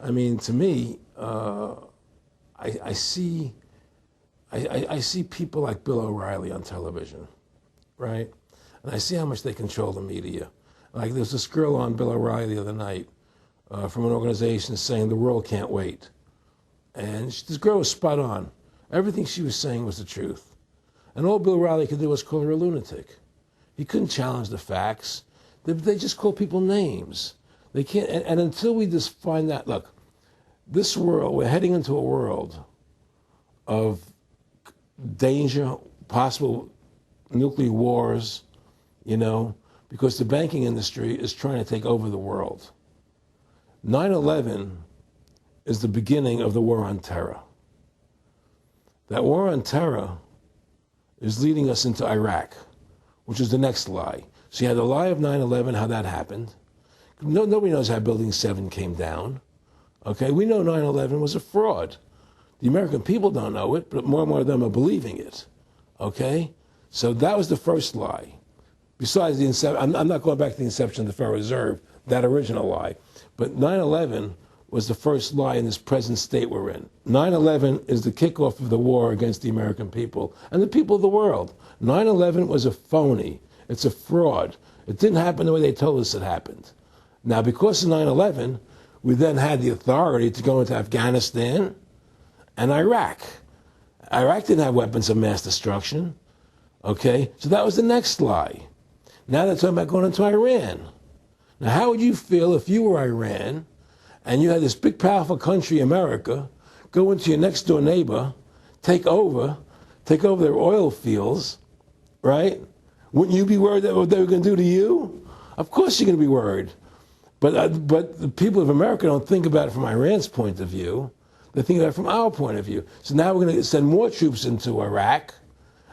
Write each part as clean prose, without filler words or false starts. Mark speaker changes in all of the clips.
Speaker 1: I mean, to me, I see people like Bill O'Reilly on television, right? And I see how much they control the media. Like there's this girl on Bill O'Reilly the other night from an organization saying the world can't wait. And this girl was spot on. Everything she was saying was the truth. And all Bill O'Reilly could do was call her a lunatic. He couldn't challenge the facts. They just call people names. They can't, and until we just find that, look, this world, we're heading into a world of danger, possible nuclear wars, you know, because the banking industry is trying to take over the world. 9/11 is the beginning of the war on terror. That war on terror is leading us into Iraq, which is the next lie. So you had the lie of 9/11, how that happened. Nobody knows how Building 7 came down. Okay, we know 9/11 was a fraud. The American people don't know it, but more and more of them are believing it. Okay, so that was the first lie. Besides the inception, I'm not going back to the inception of the Federal Reserve, that original lie. But 9/11 was the first lie in this present state we're in. 9/11 is the kickoff of the war against the American people and the people of the world. 9/11 was a phony. It's a fraud. It didn't happen the way they told us it happened. Now, because of 9/11, we then had the authority to go into Afghanistan and Iraq. Iraq didn't have weapons of mass destruction. Okay, so that was the next lie. Now they're talking about going into Iran. Now, how would you feel if you were Iran and you had this big, powerful country, America, go into your next door neighbor, take over their oil fields, right? Wouldn't you be worried that what they were going to do to you? Of course you're going to be worried. But the people of America don't think about it from Iran's point of view. They think about it from our point of view. So now we're going to send more troops into Iraq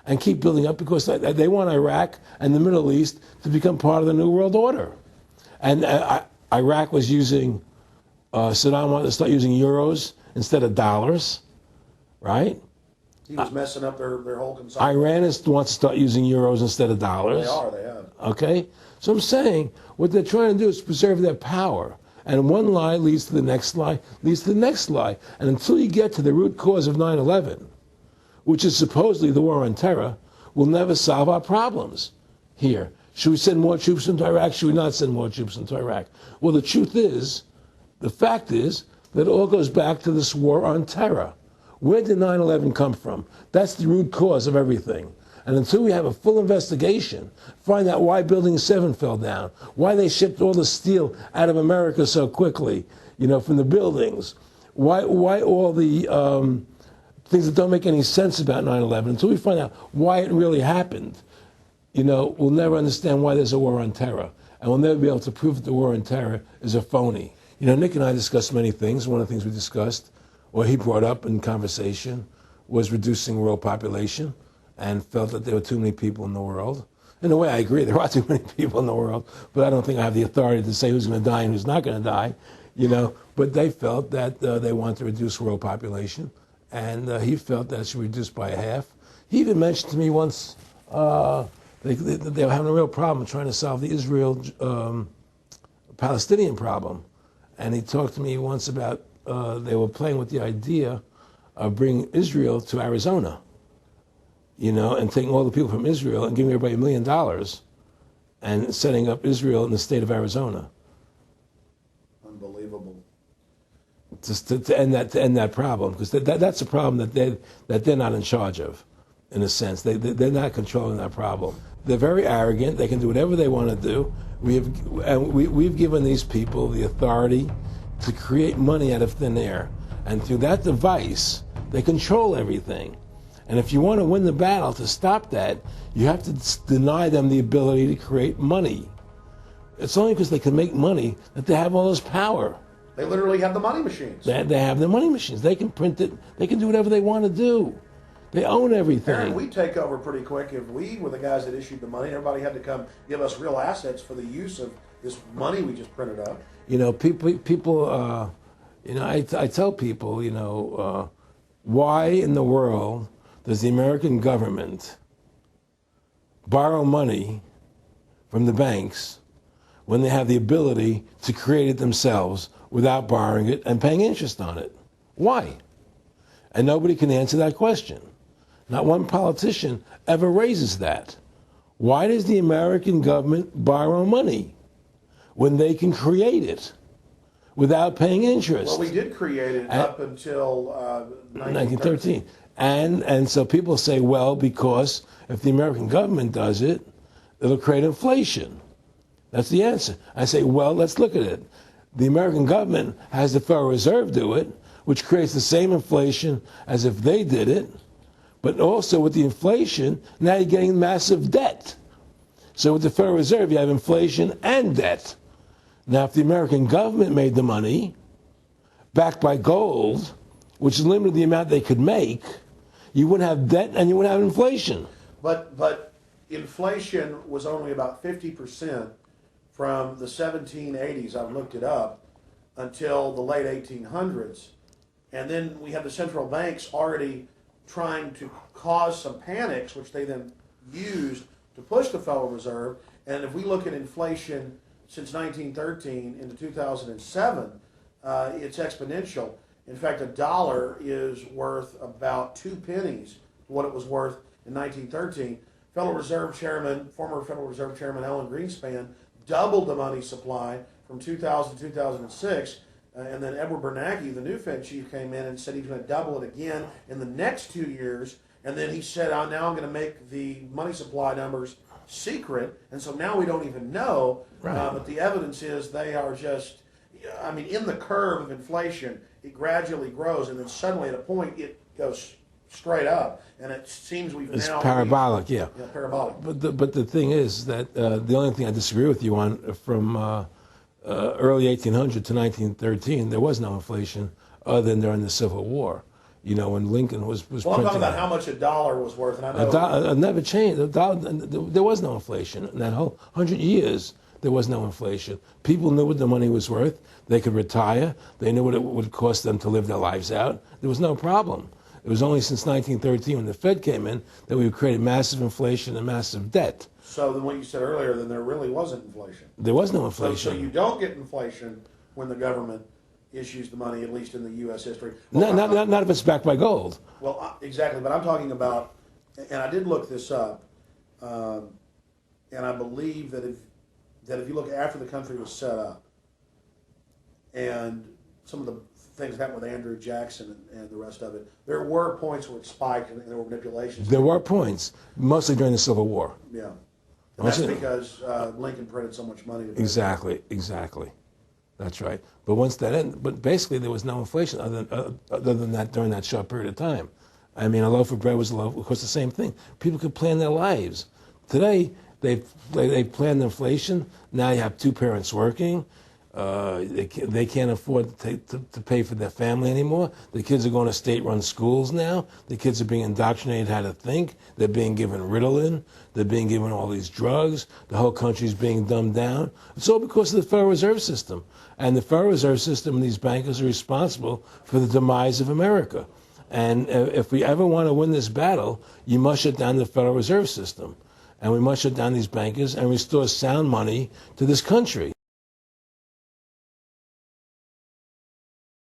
Speaker 1: and keep building up because they want Iraq and the Middle East to become part of the New World Order. And Iraq was using, Saddam wanted to start using euros instead of dollars, right?
Speaker 2: He was messing up their whole consumption.
Speaker 1: Iran wants to start using euros instead of dollars.
Speaker 2: They have.
Speaker 1: Okay? So I'm saying what they're trying to do is preserve their power. And one lie leads to the next lie, leads to the next lie. And until you get to the root cause of 9/11, which is supposedly the war on terror, we'll never solve our problems here. Should we send more troops into Iraq? Should we not send more troops into Iraq? Well, the truth is, the fact is, that it all goes back to this war on terror. Where did 9/11 come from? That's the root cause of everything. And until we have a full investigation, find out why Building 7 fell down, why they shipped all the steel out of America so quickly, you know, from the buildings, why all the things that don't make any sense about 9/11, until we find out why it really happened, you know, we'll never understand why there's a war on terror. And we'll never be able to prove that the war on terror is a phony. You know, Nick and I discussed many things. One of the things we discussed, or he brought up in conversation, was reducing world population, and felt that there were too many people in the world. In a way, I agree. There are too many people in the world, but I don't think I have the authority to say who's going to die and who's not going to die, you know. But they felt that they wanted to reduce world population, and he felt that it should be reduced by half. He even mentioned to me once they were having a real problem trying to solve the Israel-Palestinian problem. And he talked to me once about they were playing with the idea of bringing Israel to Arizona, you know, and taking all the people from Israel and giving everybody $1 million and setting up Israel in the state of Arizona.
Speaker 2: Unbelievable.
Speaker 1: Just to end that problem, because that's a problem that they're not in charge of, in a sense. They're not controlling that problem. They're very arrogant. They can do whatever they want to do. We've given these people the authority to create money out of thin air, and through that device, they control everything. And if you want to win the battle to stop that, you have to deny them the ability to create money. It's only because they can make money that they have all this power.
Speaker 2: They literally have the money machines.
Speaker 1: They have the money machines. They can print it. They can do whatever they want to do. They own everything.
Speaker 2: Aaron, we take over pretty quick. If we were the guys that issued the money, everybody had to come give us real assets for the use of this money we just printed up.
Speaker 1: You know, people. You know, I tell people, you know, why in the world does the American government borrow money from the banks when they have the ability to create it themselves without borrowing it and paying interest on it? Why? And nobody can answer that question. Not one politician ever raises that. Why does the American government borrow money when they can create it without paying interest?
Speaker 2: Well, we did create it up until
Speaker 1: 1913. And so people say, well, because if the American government does it, it'll create inflation. That's the answer. I say, well, let's look at it. The American government has the Federal Reserve do it, which creates the same inflation as if they did it. But also with the inflation, now you're getting massive debt. So with the Federal Reserve, you have inflation and debt. Now, if the American government made the money, backed by gold, which limited the amount they could make, you wouldn't have debt and you wouldn't have inflation.
Speaker 2: But inflation was only about 50% from the 1780s, I've looked it up, until the late 1800s. And then we have the central banks already trying to cause some panics, which they then used to push the Federal Reserve. And if we look at inflation since 1913 into 2007, it's exponential. In fact, a dollar is worth about 2 pennies to what it was worth in 1913. Federal Reserve Chairman, former Federal Reserve Chairman Alan Greenspan, doubled the money supply from 2000 to 2006. And then Edward Bernanke, the new Fed chief, came in and said he's going to double it again in the next 2 years. And then he said, now I'm going to make the money supply numbers secret. And so now we don't even know.
Speaker 1: Right.
Speaker 2: But the evidence is they are just, in the curve of inflation, it gradually grows. And then suddenly at a point, it goes straight up. And it seems
Speaker 1: it's parabolic, yeah.
Speaker 2: Yeah, parabolic.
Speaker 1: But the thing is that the only thing I disagree with you on from early 1800 to 1913, there was no inflation other than during the Civil War. You know, when Lincoln was
Speaker 2: Well, I'm talking about how much a dollar was worth, and I know
Speaker 1: it never changed. There was no inflation in that whole 100 years. There was no inflation. People knew what the money was worth. They could retire. They knew what it would cost them to live their lives out. There was no problem. It was only since 1913, when the Fed came in, that we created massive inflation and massive debt.
Speaker 2: So then what you said earlier, then there really wasn't inflation.
Speaker 1: There was no inflation.
Speaker 2: So you don't get inflation when the government issues the money, at least in the U.S. history.
Speaker 1: Well, not if it's backed by gold.
Speaker 2: Well, exactly. But I'm talking about, and I did look this up, and I believe that if you look after the country was set up, and some of the things happened with Andrew Jackson and the rest of it, there were points where it spiked and there were manipulations.
Speaker 1: There were points, mostly during the Civil War.
Speaker 2: Yeah. And that's because Lincoln printed so much money.
Speaker 1: Exactly. That's right. But once that ended, but basically there was no inflation other than that during that short period of time. I mean, a loaf of bread was a loaf, of course, the same thing. People could plan their lives. Today, they planned inflation. Now you have two parents working. They can't afford to pay for their family anymore. The kids are going to state-run schools now. The kids are being indoctrinated how to think. They're being given Ritalin. They're being given all these drugs. The whole country's being dumbed down. It's all because of the Federal Reserve System. And the Federal Reserve System and these bankers are responsible for the demise of America. And if we ever want to win this battle, you must shut down the Federal Reserve System. And we must shut down these bankers and restore sound money to this country.